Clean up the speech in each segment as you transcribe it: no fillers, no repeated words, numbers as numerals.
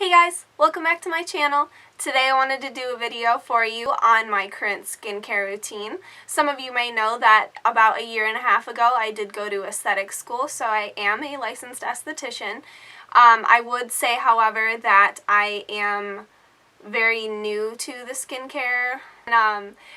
Hey guys, welcome back to my channel. Today I wanted to do a video for you on my current skincare routine. Some of you may know that about a year and a half ago I did go to aesthetic school, so I am a licensed esthetician. I would say, however, that I am very new to the skincare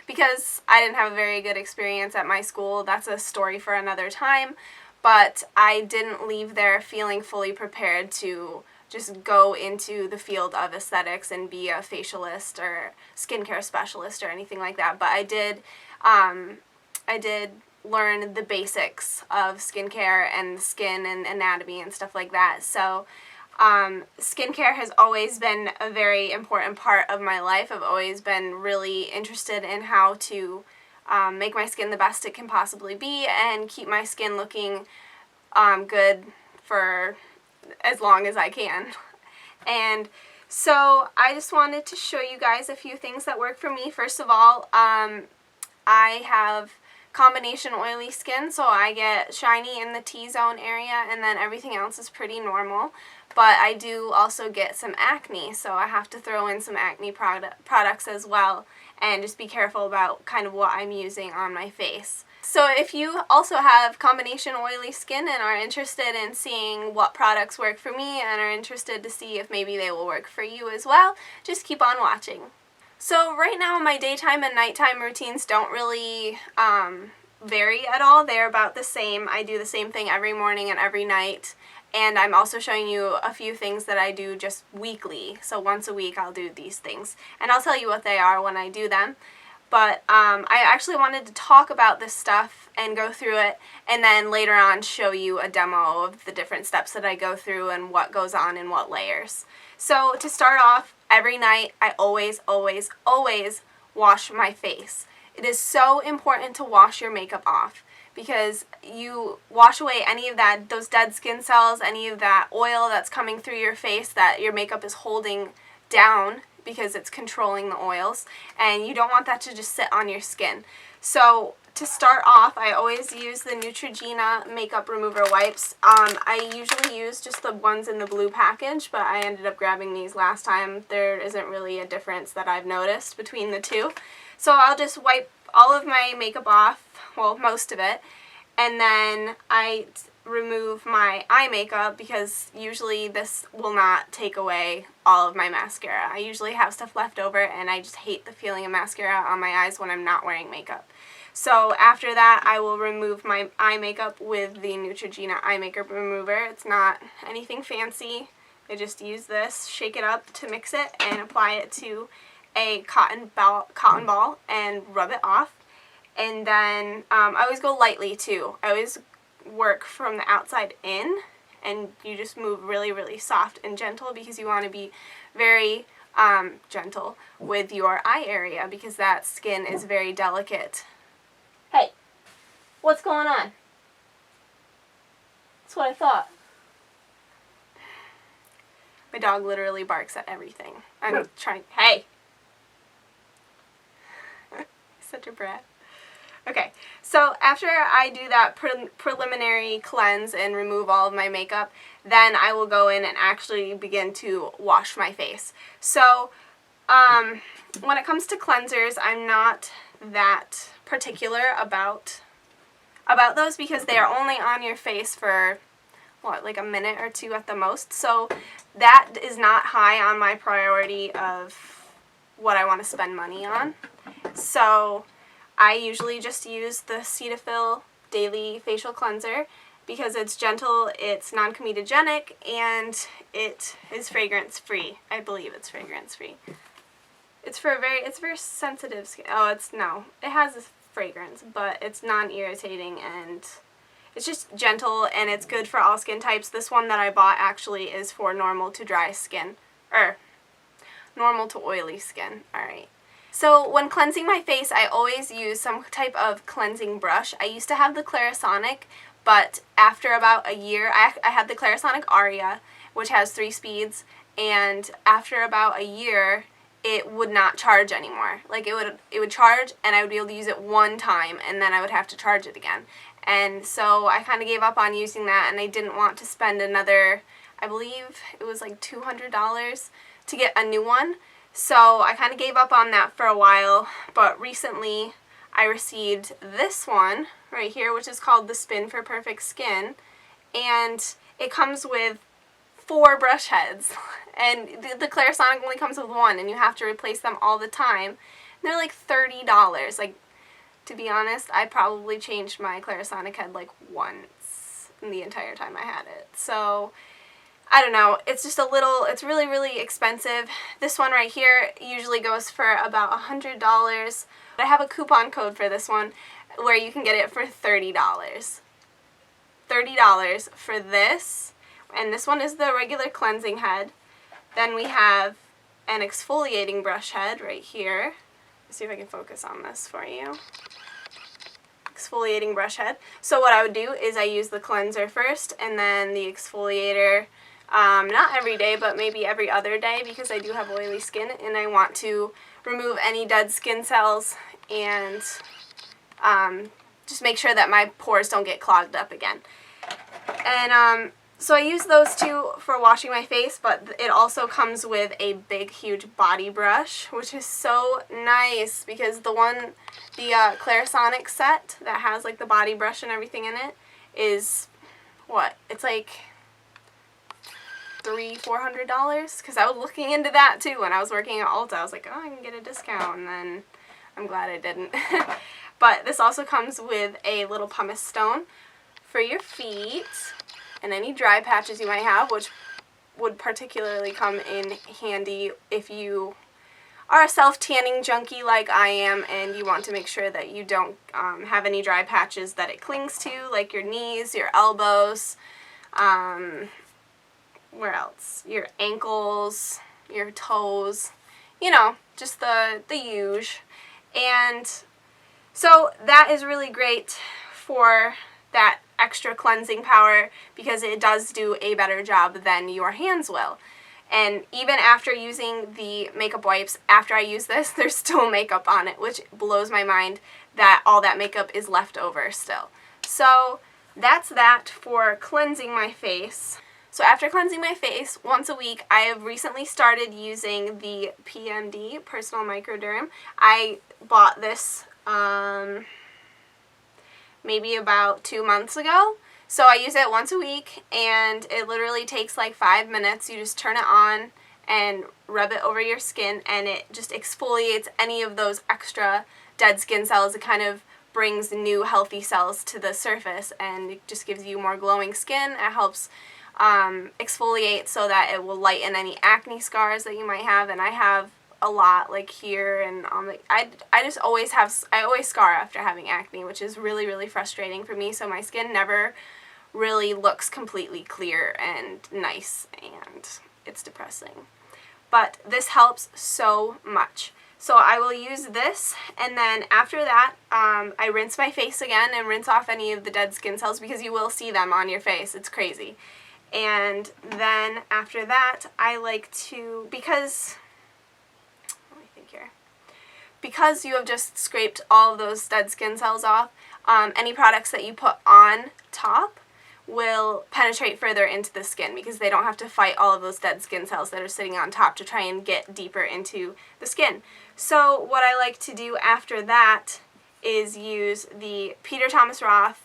because I didn't have a very good experience at my school. That's a story for another time, but I didn't leave there feeling fully prepared to just go into the field of aesthetics and be a facialist or skincare specialist or anything like that. But I did learn the basics of skincare and skin and anatomy and stuff like that. So skincare has always been a very important part of my life. I've always been really interested in how to make my skin the best it can possibly be and keep my skin looking good for as long as I can. And so I just wanted to show you guys a few things that work for me. First of all, I have combination oily skin, so I get shiny in the T-zone area and then everything else is pretty normal. But I do also get some acne, so I have to throw in some acne products as well and just be careful about kind of what I'm using on my face. So if you also have combination oily skin and are interested in seeing what products work for me and are interested to see if maybe they will work for you as well, just keep on watching. So right now my daytime and nighttime routines don't really vary at all. They're about the same. I do the same thing every morning and every night. And I'm also showing you a few things that I do just weekly. So once a week I'll do these things. And I'll tell you what they are when I do them. But I actually wanted to talk about this stuff and go through it, and then later on show you a demo of the different steps that I go through and what goes on in what layers. So to start off, every night I always wash my face. It is so important to wash your makeup off, because you wash away any of those dead skin cells, any of that oil that's coming through your face that your makeup is holding down because it's controlling the oils, and you don't want that to just sit on your skin. So to start off, I always use the Neutrogena makeup remover wipes. I usually use just the ones in the blue package, but I ended up grabbing these last time. There isn't really a difference that I've noticed between the two. So I'll just wipe all of my makeup off, well, most of it, and then I remove my eye makeup because usually this will not take away all of my mascara. I usually have stuff left over and I just hate the feeling of mascara on my eyes when I'm not wearing makeup. So after that I will remove my eye makeup with the Neutrogena eye makeup remover. It's not anything fancy. I just use this, shake it up to mix it, and apply it to a cotton ball and rub it off. And then I always go lightly too. I always work from the outside in, and you just move really soft and gentle because you want to be very gentle with your eye area because that skin is very delicate. Hey, what's going on? That's what I thought. My dog literally barks at everything. I'm trying. Hey! Such a brat. Okay, so after I do that preliminary cleanse and remove all of my makeup, then I will go in and actually begin to wash my face. So when it comes to cleansers, I'm not that particular about those because they are only on your face for, what, like a minute or two at the most. So that is not high on my priority of what I want to spend money on. So I usually just use the Cetaphil Daily Facial Cleanser because it's gentle, it's non-comedogenic, and it is fragrance-free. I believe it's fragrance-free. It's very sensitive skin. Oh, it has a fragrance, but it's non-irritating and it's just gentle and it's good for all skin types. This one that I bought actually is for normal to dry skin, or normal to oily skin. Alright. So when cleansing my face, I always use some type of cleansing brush. I used to have the Clarisonic, but after about a year, I had the Clarisonic Aria, which has 3 speeds, and after about a year, it would not charge anymore. Like it would charge, and I would be able to use it one time, and then I would have to charge it again. And so I kind of gave up on using that, and I didn't want to spend another I believe it was like $200 to get a new one. So I kind of gave up on that for a while, but recently I received this one right here, which is called the Spin for Perfect Skin, and it comes with 4 brush heads, and the Clarisonic only comes with 1, and you have to replace them all the time. And they're like $30. Like, to be honest, I probably changed my Clarisonic head like once in the entire time I had it. So I don't know, it's just a little, it's really, really expensive. This one right here usually goes for about $100. I have a coupon code for this one where you can get it for $30. $30 for this, and this one is the regular cleansing head. Then we have an exfoliating brush head right here. Let's see if I can focus on this for you. Exfoliating brush head. So what I would do is I use the cleanser first and then the exfoliator. Not every day, but maybe every other day, because I do have oily skin and I want to remove any dead skin cells and just make sure that my pores don't get clogged up again. And so I use those two for washing my face, but it also comes with a big, huge body brush, which is so nice because the Clarisonic set that has like the body brush and everything in it is, what? It's like $300-400, because I was looking into that too when I was working at Ulta. I was like, oh, I can get a discount, and then I'm glad I didn't. But this also comes with a little pumice stone for your feet and any dry patches you might have, which would particularly come in handy if you are a self-tanning junkie like I am and you want to make sure that you don't have any dry patches that it clings to, like your knees, your elbows, where else? Your ankles, your toes, you know, just the huge. And so that is really great for that extra cleansing power because it does do a better job than your hands will. And even after using the makeup wipes, after I use this, there's still makeup on it, which blows my mind that all that makeup is left over still. So that's that for cleansing my face. So after cleansing my face once a week, I have recently started using the PMD, Personal Microderm. I bought this maybe about 2 months ago. So I use it once a week, and it literally takes like 5 minutes. You just turn it on and rub it over your skin, and it just exfoliates any of those extra dead skin cells. It kind of brings new healthy cells to the surface, and it just gives you more glowing skin. It helps exfoliate so that it will lighten any acne scars that you might have, and I have a lot, like here and on the, I always scar after having acne, which is really, really frustrating for me. So my skin never really looks completely clear and nice, and it's depressing. But this helps so much. So I will use this, and then after that, I rinse my face again and rinse off any of the dead skin cells, because you will see them on your face. It's crazy. And then after that, I like to, because you have just scraped all of those dead skin cells off, any products that you put on top will penetrate further into the skin because they don't have to fight all of those dead skin cells that are sitting on top to try and get deeper into the skin. So what I like to do after that is use the Peter Thomas Roth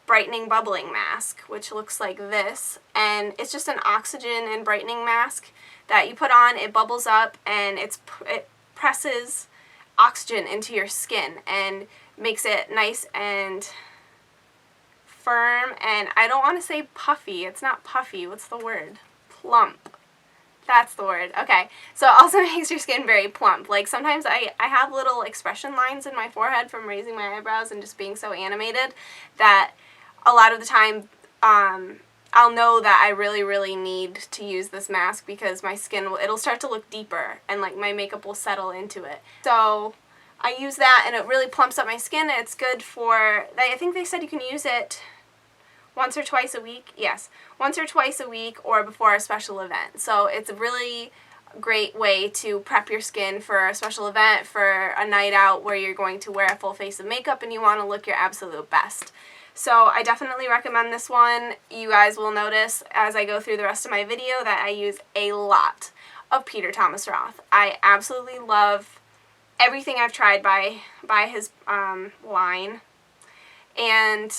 Brightening Bubbling Mask, which looks like this, and it's just an oxygen and brightening mask that you put on. It bubbles up and it presses oxygen into your skin and makes it nice and firm, and I don't want to say puffy. It's not puffy. What's the word? Plump. That's the word. Okay. So it also makes your skin very plump. Like sometimes I have little expression lines in my forehead from raising my eyebrows and just being so animated that a lot of the time I'll know that I really, really need to use this mask because my skin, it'll start to look deeper and like my makeup will settle into it. So I use that and it really plumps up my skin. It's good for, I think they said you can use it once or twice a week. Yes, once or twice a week or before a special event. So it's a really great way to prep your skin for a special event, for a night out where you're going to wear a full face of makeup and you want to look your absolute best. So I definitely recommend this one. You guys will notice as I go through the rest of my video that I use a lot of Peter Thomas Roth. I absolutely love everything I've tried by his line, and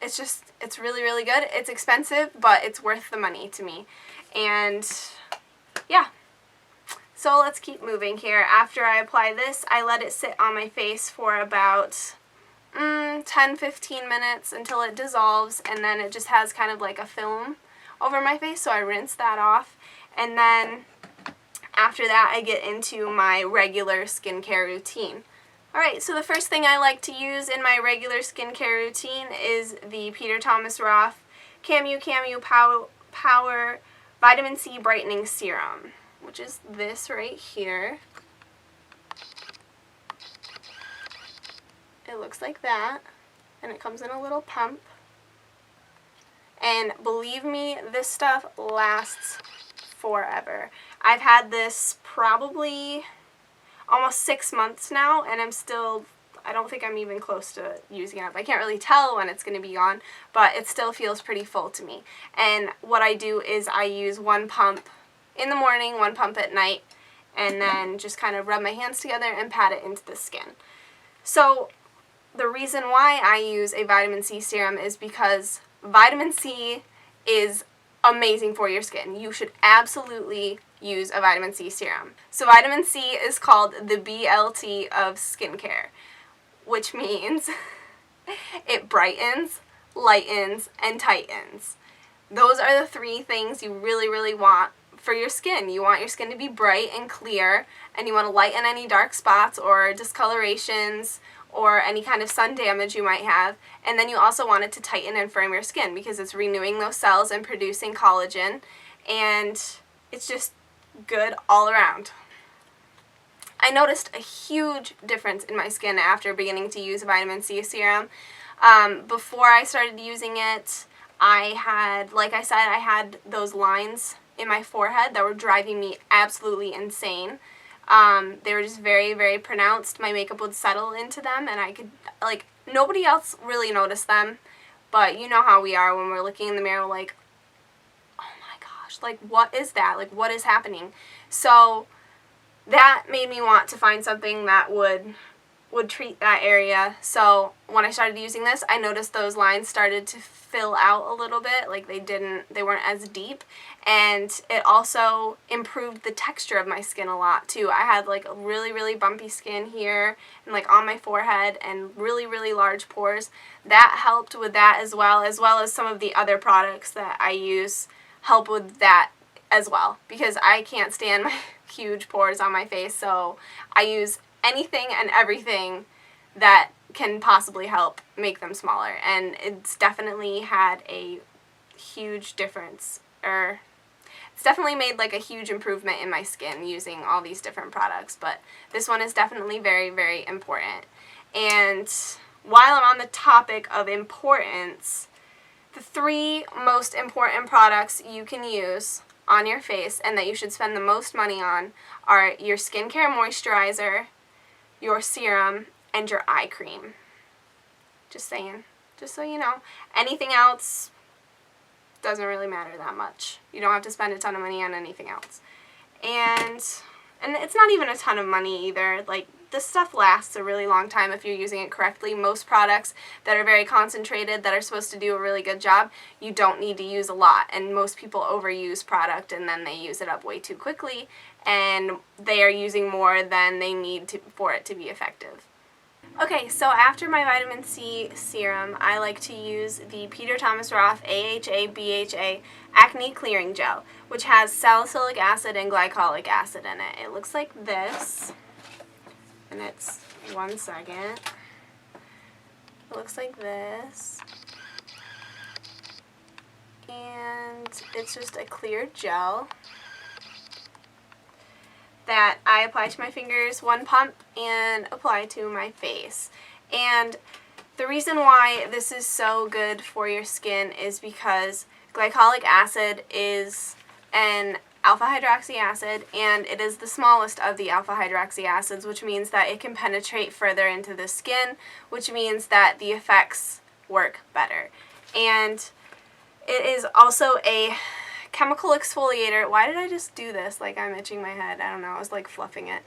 it's really, really good. It's expensive, but it's worth the money to me. And yeah, so let's keep moving here. After I apply this, I let it sit on my face for about 10-15 minutes until it dissolves, and then it just has kind of like a film over my face, so I rinse that off, and then after that I get into my regular skincare routine. Alright, so the first thing I like to use in my regular skincare routine is the Peter Thomas Roth Camu Power Vitamin C Brightening Serum, which is this right here. It looks like that, and it comes in a little pump. And believe me, this stuff lasts forever. I've had this probably almost 6 months now, and I don't think I'm even close to using it up. I can't really tell when it's going to be gone, but it still feels pretty full to me. And what I do is I use one pump in the morning, one pump at night, and then just kind of rub my hands together and pat it into the skin. So the reason why I use a vitamin C serum is because vitamin C is amazing for your skin. You should absolutely use a vitamin C serum. So vitamin C is called the BLT of skincare, which means it brightens, lightens, and tightens. Those are the 3 things you really, really want for your skin. You want your skin to be bright and clear, and you want to lighten any dark spots or discolorations or any kind of sun damage you might have. And then you also want it to tighten and firm your skin because it's renewing those cells and producing collagen, and it's just good all around. I noticed a huge difference in my skin after beginning to use a vitamin C serum. Before I started using it, I had, like I said, I had those lines in my forehead that were driving me absolutely insane. They were just very, very pronounced. My makeup would settle into them, and I could, like, nobody else really noticed them, but you know how we are when we're looking in the mirror, like, oh my gosh, like, what is that? Like, what is happening? So that made me want to find something that would treat that area. So when I started using this, I noticed those lines started to fill out a little bit, like they weren't as deep, and it also improved the texture of my skin a lot too. I had like a really, really bumpy skin here and like on my forehead and really, really large pores. That helped with that as well as some of the other products that I use help with that as well, because I can't stand my huge pores on my face, so I use anything and everything that can possibly help make them smaller, and it's definitely had a huge difference, or it's definitely made like a huge improvement in my skin using all these different products, but this one is definitely very, very important. And while I'm on the topic of importance, the 3 most important products you can use on your face and that you should spend the most money on are your skincare moisturizer, your serum, and your eye cream. Just saying. Just so you know. Anything else doesn't really matter that much. You don't have to spend a ton of money on anything else. And it's not even a ton of money either. Like, this stuff lasts a really long time if you're using it correctly. Most products that are very concentrated, that are supposed to do a really good job, you don't need to use a lot. And most people overuse product and then they use it up way too quickly, and they are using more than they need to for it to be effective. Okay, so after my vitamin C serum, I like to use the Peter Thomas Roth AHA BHA Acne Clearing Gel, which has salicylic acid and glycolic acid in it. It looks like this, and it's, one second, it looks like this, and it's just a clear gel that I apply to my fingers, one pump, and apply to my face. And the reason why this is so good for your skin is because glycolic acid is an alpha hydroxy acid, and it is the smallest of the alpha hydroxy acids, which means that it can penetrate further into the skin, which means that the effects work better. And it is also a chemical exfoliator. Why did I just do this? Like I'm itching my head. I don't know. I was like fluffing it.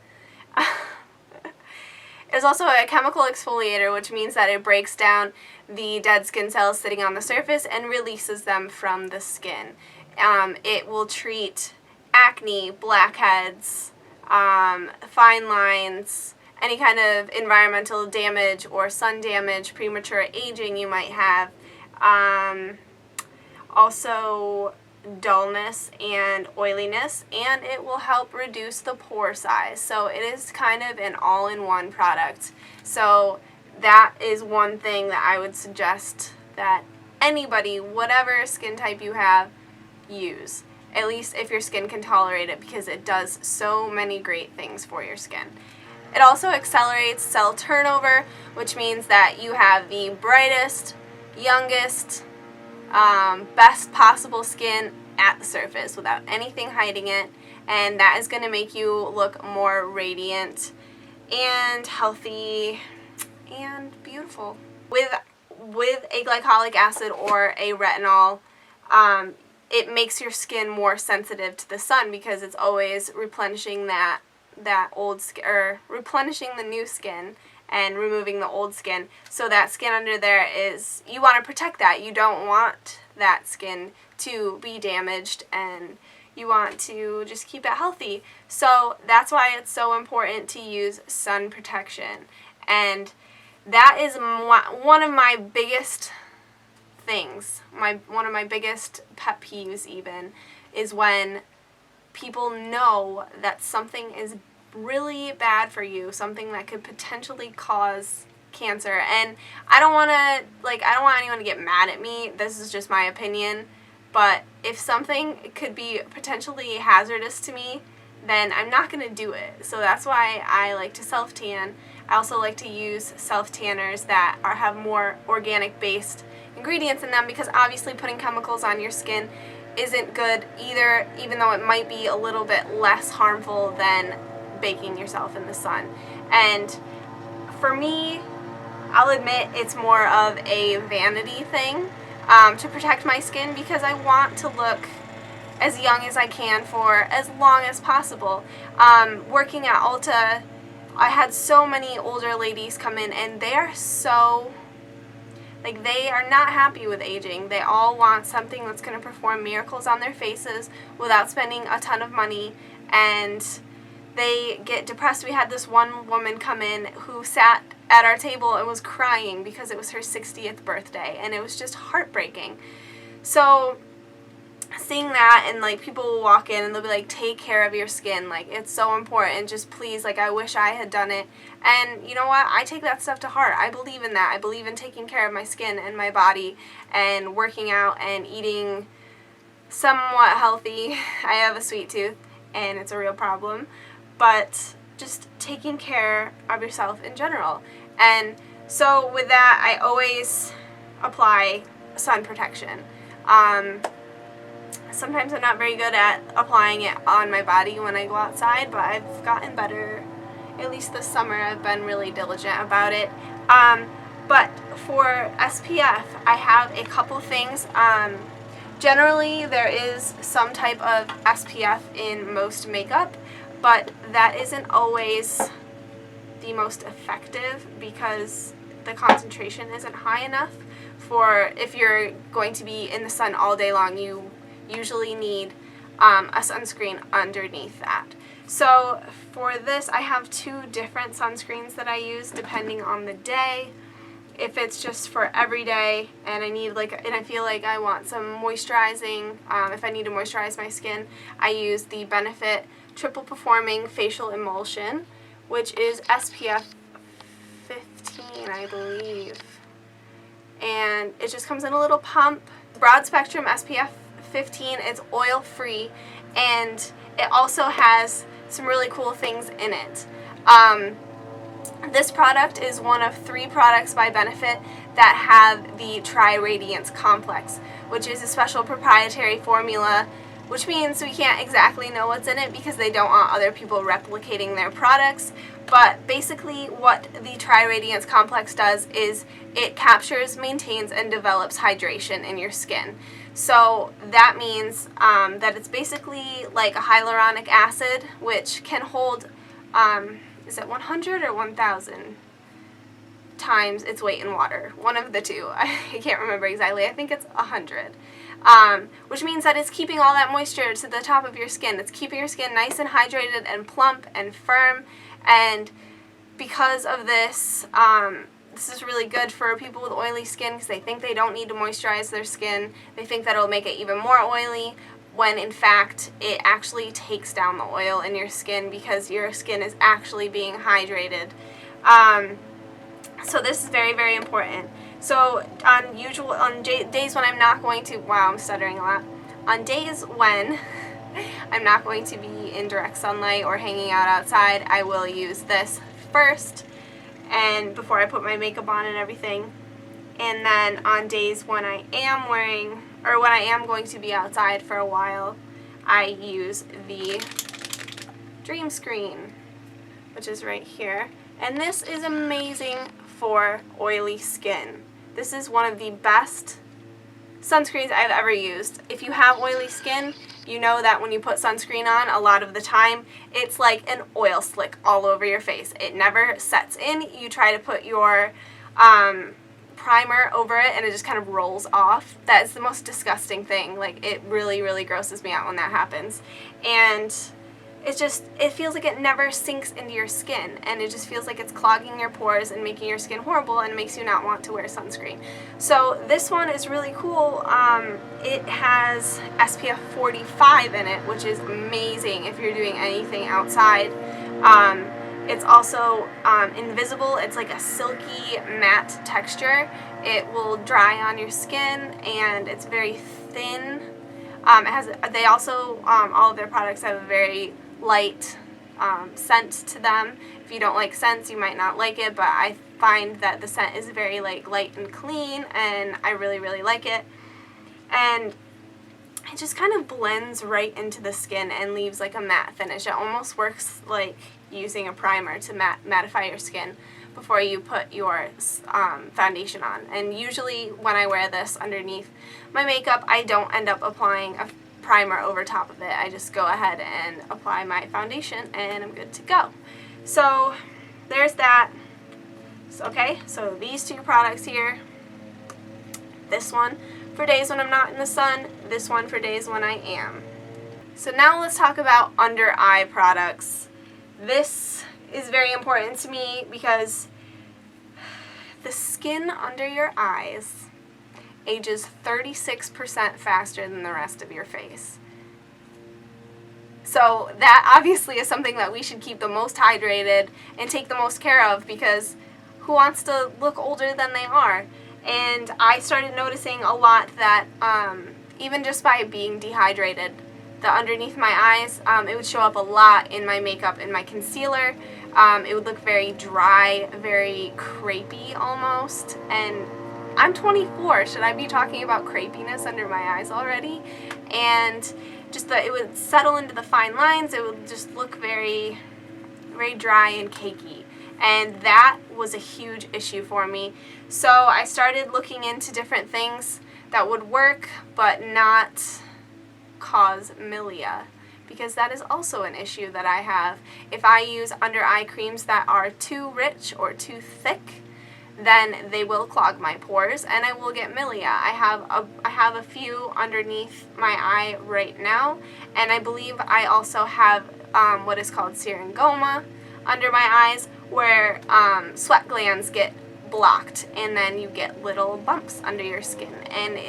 It's also a chemical exfoliator, which means that it breaks down the dead skin cells sitting on the surface and releases them from the skin. It will treat acne, blackheads, fine lines, any kind of environmental damage or sun damage, premature aging you might have. Also dullness and oiliness, and it will help reduce the pore size. So it is kind of an all-in-one product. So that is one thing that I would suggest that anybody, whatever skin type you have, use. At least if your skin can tolerate it, because it does so many great things for your skin. It also accelerates cell turnover, which means that you have the brightest, youngest, best possible skin at the surface without anything hiding it, and that is going to make you look more radiant and healthy and beautiful. With a glycolic acid or a retinol, it makes your skin more sensitive to the sun because it's always replenishing that old skin, or replenishing the new skin and removing the old skin. So that skin under there is, you want to protect that. You don't want that skin to be damaged, and you want to just keep it healthy. So that's why it's so important to use sun protection. And that is one of my biggest things, one of my biggest pet peeves even, is when people know that something is really bad for you, something that could potentially cause cancer. And I don't want anyone to get mad at me. This is just my opinion. But if something could be potentially hazardous to me, then I'm not going to do it. So that's why I like to self-tan. I also like to use self-tanners that have more organic-based ingredients in them, because obviously putting chemicals on your skin isn't good either, even though it might be a little bit less harmful than baking yourself in the sun. And for me, I'll admit it's more of a vanity thing to protect my skin, because I want to look as young as I can for as long as possible. Working at Ulta, I had so many older ladies come in, and they are so, they are not happy with aging. They all want something that's going to perform miracles on their faces without spending a ton of money, and they get depressed. We had this one woman come in who sat at our table and was crying because it was her 60th birthday, and it was just heartbreaking. So seeing that, and people will walk in and they'll be like, take care of your skin, it's so important, just please, I wish I had done it. And you know what, I take that stuff to heart. I believe in that. I believe in taking care of my skin and my body and working out and eating somewhat healthy. I have a sweet tooth and it's a real problem, but just taking care of yourself in general. And so with that, I always apply sun protection. Sometimes I'm not very good at applying it on my body when I go outside, but I've gotten better. At least this summer I've been really diligent about it. But for SPF, I have a couple things. Generally, there is some type of SPF in most makeup, but that isn't always the most effective because the concentration isn't high enough. For if you're going to be in the sun all day long, you usually need a sunscreen underneath that. So for this, I have two different sunscreens that I use depending on the day. If it's just for every day and I need and I feel like I want some moisturizing, if I need to moisturize my skin, I use the Benefit Triple Performing Facial Emulsion, which is SPF 15, I believe. And it just comes in a little pump. Broad Spectrum SPF 15, it's oil free, and it also has some really cool things in it. This product is one of 3 products by Benefit that have the Tri-Radiance Complex, which is a special proprietary formula which means we can't exactly know what's in it because they don't want other people replicating their products. But basically what the Tri-Radiance Complex does is it captures, maintains, and develops hydration in your skin. So that means that it's basically like a hyaluronic acid, which can hold, is it 100 or 1,000 times its weight in water? One of the two. I can't remember exactly. I think it's 100. Which means that it's keeping all that moisture to the top of your skin. It's keeping your skin nice and hydrated and plump and firm. And because of this, this is really good for people with oily skin because they think they don't need to moisturize their skin. They think that it'll make it even more oily, when in fact it actually takes down the oil in your skin because your skin is actually being hydrated. So this is very, very important. So on days when I'm not going to, wow, I'm stuttering a lot. On days when I'm not going to be in direct sunlight or hanging out outside, I will use this first, and before I put my makeup on and everything. And then on days when I am wearing, or when I am going to be outside for a while, I use the Dream Screen, which is right here. And this is amazing for oily skin. This is one of the best sunscreens I've ever used. If you have oily skin, you know that when you put sunscreen on, a lot of the time, it's like an oil slick all over your face. It never sets in. You try to put your primer over it and it just kind of rolls off. That is the most disgusting thing. Like, it really, really grosses me out when that happens. And it feels like it never sinks into your skin, and it just feels like it's clogging your pores and making your skin horrible, and it makes you not want to wear sunscreen. So this one is really cool. It has SPF 45 in it, which is amazing if you're doing anything outside. It's also invisible. It's like a silky matte texture. It will dry on your skin, and it's very thin. They also, all of their products have a very light scent to them. If you don't like scents, you might not like it, but I find that the scent is very light and clean, and I really, really like it. And it just kind of blends right into the skin and leaves like a matte finish. It almost works like using a primer to mattify your skin before you put your foundation on. And usually when I wear this underneath my makeup, I don't end up applying a primer over top of it. I just go ahead and apply my foundation and I'm good to go. So there's that. Okay, so these two products here. This one for days when I'm not in the sun, this one for days when I am. So now let's talk about under eye products. This is very important to me because the skin under your eyes ages 36% faster than the rest of your face. So that obviously is something that we should keep the most hydrated and take the most care of, because who wants to look older than they are? And I started noticing a lot that even just by being dehydrated, the underneath my eyes, it would show up a lot in my makeup, in my concealer. It would look very dry, very crepey almost. And I'm 24. Should I be talking about crepiness under my eyes already? And just it would settle into the fine lines. It would just look very, very dry and cakey. And that was a huge issue for me. So I started looking into different things that would work but not cause milia, because that is also an issue that I have. If I use under eye creams that are too rich or too thick, then they will clog my pores and I will get milia. I have a few underneath my eye right now, and I believe I also have what is called syringoma under my eyes, where sweat glands get blocked and then you get little bumps under your skin, and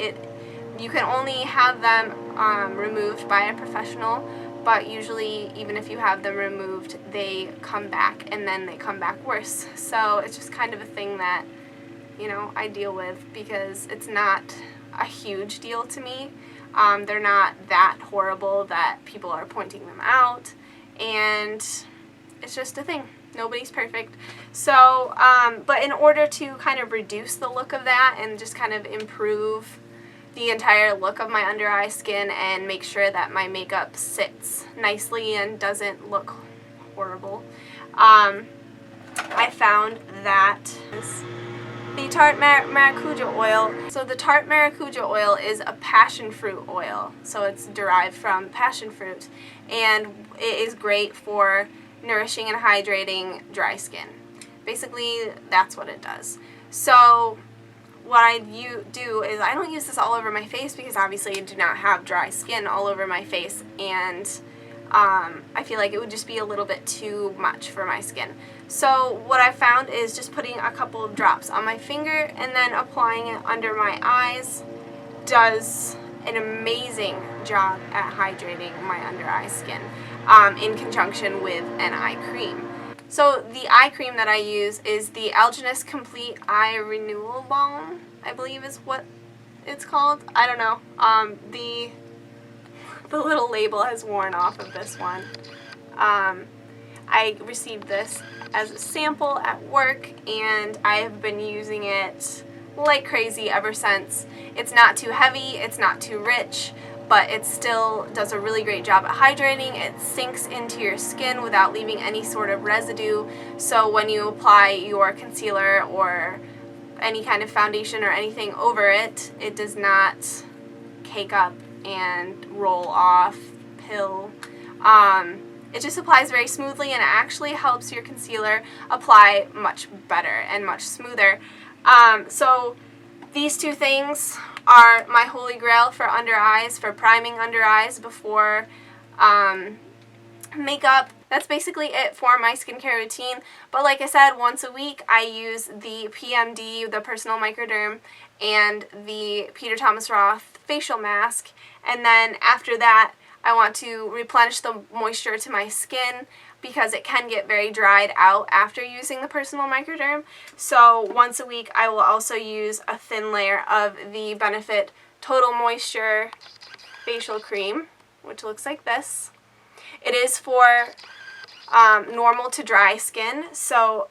you can only have them removed by a professional, but usually even if you have them removed, they come back, and then they come back worse. So it's just kind of a thing that, you know, I deal with because it's not a huge deal to me. They're not that horrible that people are pointing them out, and it's just a thing. Nobody's perfect. So, but in order to kind of reduce the look of that and just kind of improve the entire look of my under eye skin and make sure that my makeup sits nicely and doesn't look horrible. I found that the Tarte Maracuja Oil. So the Tarte Maracuja Oil is a passion fruit oil. So it's derived from passion fruit, and it is great for nourishing and hydrating dry skin. Basically, that's what it does. So what I do is I don't use this all over my face because obviously I do not have dry skin all over my face, and I feel like it would just be a little bit too much for my skin. So what I found is just putting a couple of drops on my finger and then applying it under my eyes does an amazing job at hydrating my under eye skin in conjunction with an eye cream. So the eye cream that I use is the Algenist Complete Eye Renewal Balm, I believe is what it's called. I don't know. The little label has worn off of this one. I received this as a sample at work, and I have been using it like crazy ever since. It's not too heavy, it's not too rich, but it still does a really great job at hydrating. It sinks into your skin without leaving any sort of residue, so when you apply your concealer or any kind of foundation or anything over it, it does not cake up and roll off, pill. It just applies very smoothly, and it actually helps your concealer apply much better and much smoother. So these two things are my holy grail for under eyes, for priming under eyes before makeup. That's basically it for my skincare routine. But like I said, once a week I use the PMD, the Personal Microderm, and the Peter Thomas Roth facial mask. And then after that, I want to replenish the moisture to my skin because it can get very dried out after using the Personal Microderm. So once a week I will also use a thin layer of the Benefit Total Moisture Facial Cream, which looks like this. It is for normal to dry skin, so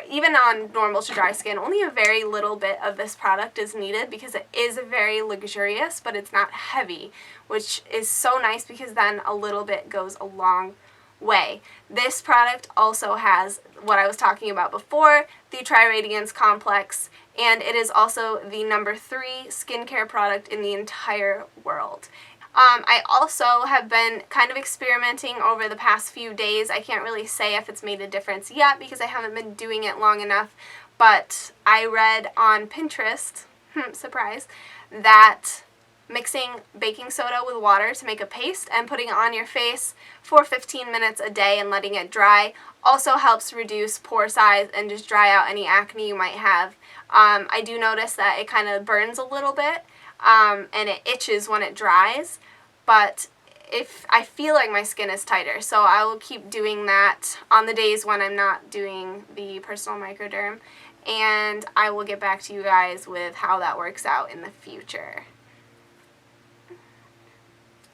even on normal to dry skin, only a very little bit of this product is needed because it is very luxurious, but it's not heavy, which is so nice because then a little bit goes a long way. This product also has what I was talking about before, the Tri-Radiance Complex, and it is also the #3 skincare product in the entire world. I also have been kind of experimenting over the past few days. I can't really say if it's made a difference yet because I haven't been doing it long enough, but I read on Pinterest, surprise, that mixing baking soda with water to make a paste and putting it on your face for 15 minutes a day and letting it dry also helps reduce pore size and just dry out any acne you might have. I do notice that it kind of burns a little bit, and it itches when it dries, but if I feel like my skin is tighter, so I will keep doing that on the days when I'm not doing the Personal Microderm, and I will get back to you guys with how that works out in the future.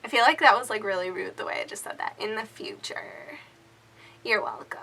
I feel like that was like really rude the way I just said that. In the future. You're welcome.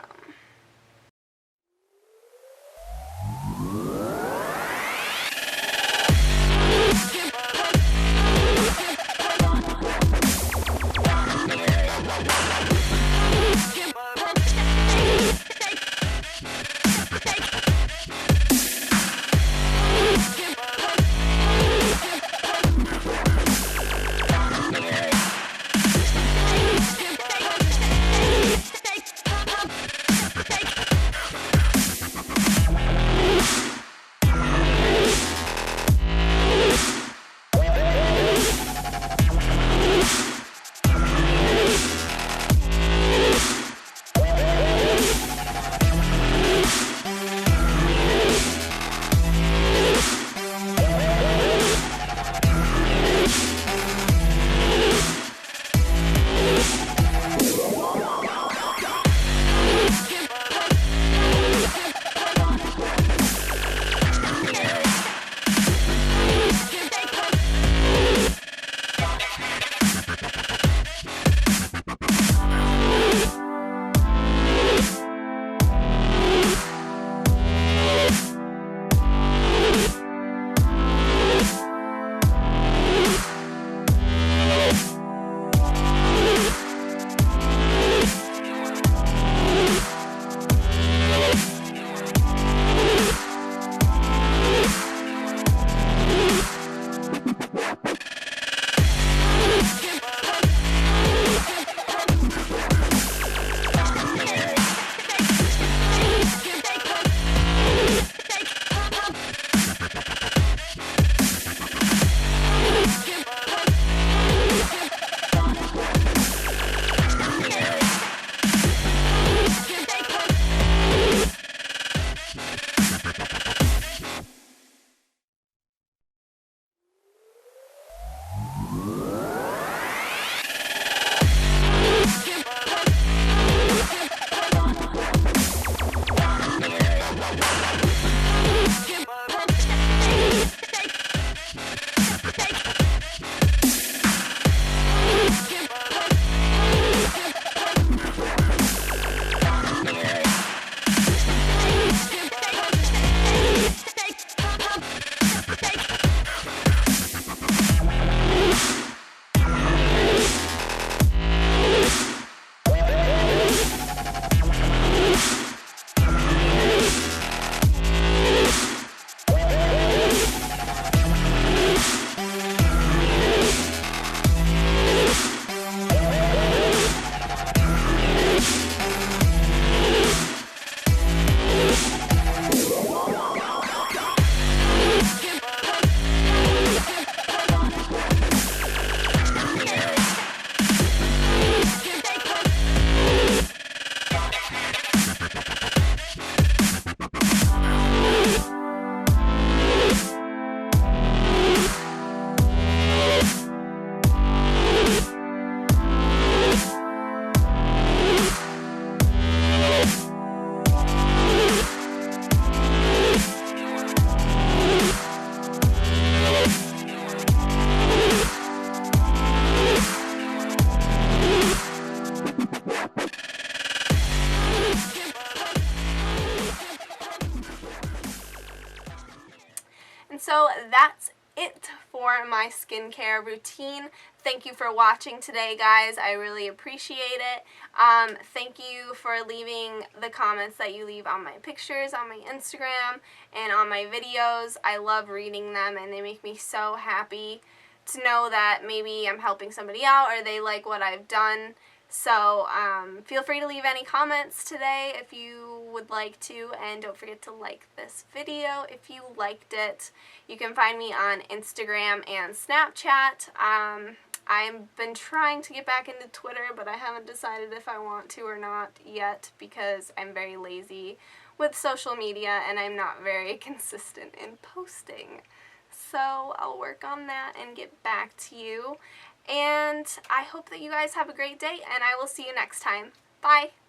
for my skincare routine. Thank you for watching today, guys. I really appreciate it. Thank you for leaving the comments that you leave on my pictures, on my Instagram, and on my videos. I love reading them, and they make me so happy to know that maybe I'm helping somebody out or they like what I've done. So feel free to leave any comments today if you would like to, and don't forget to like this video if you liked it. You can find me on Instagram and Snapchat. I've been trying to get back into Twitter, but I haven't decided if I want to or not yet because I'm very lazy with social media and I'm not very consistent in posting. So I'll work on that and get back to you. And I hope that you guys have a great day, and I will see you next time. Bye!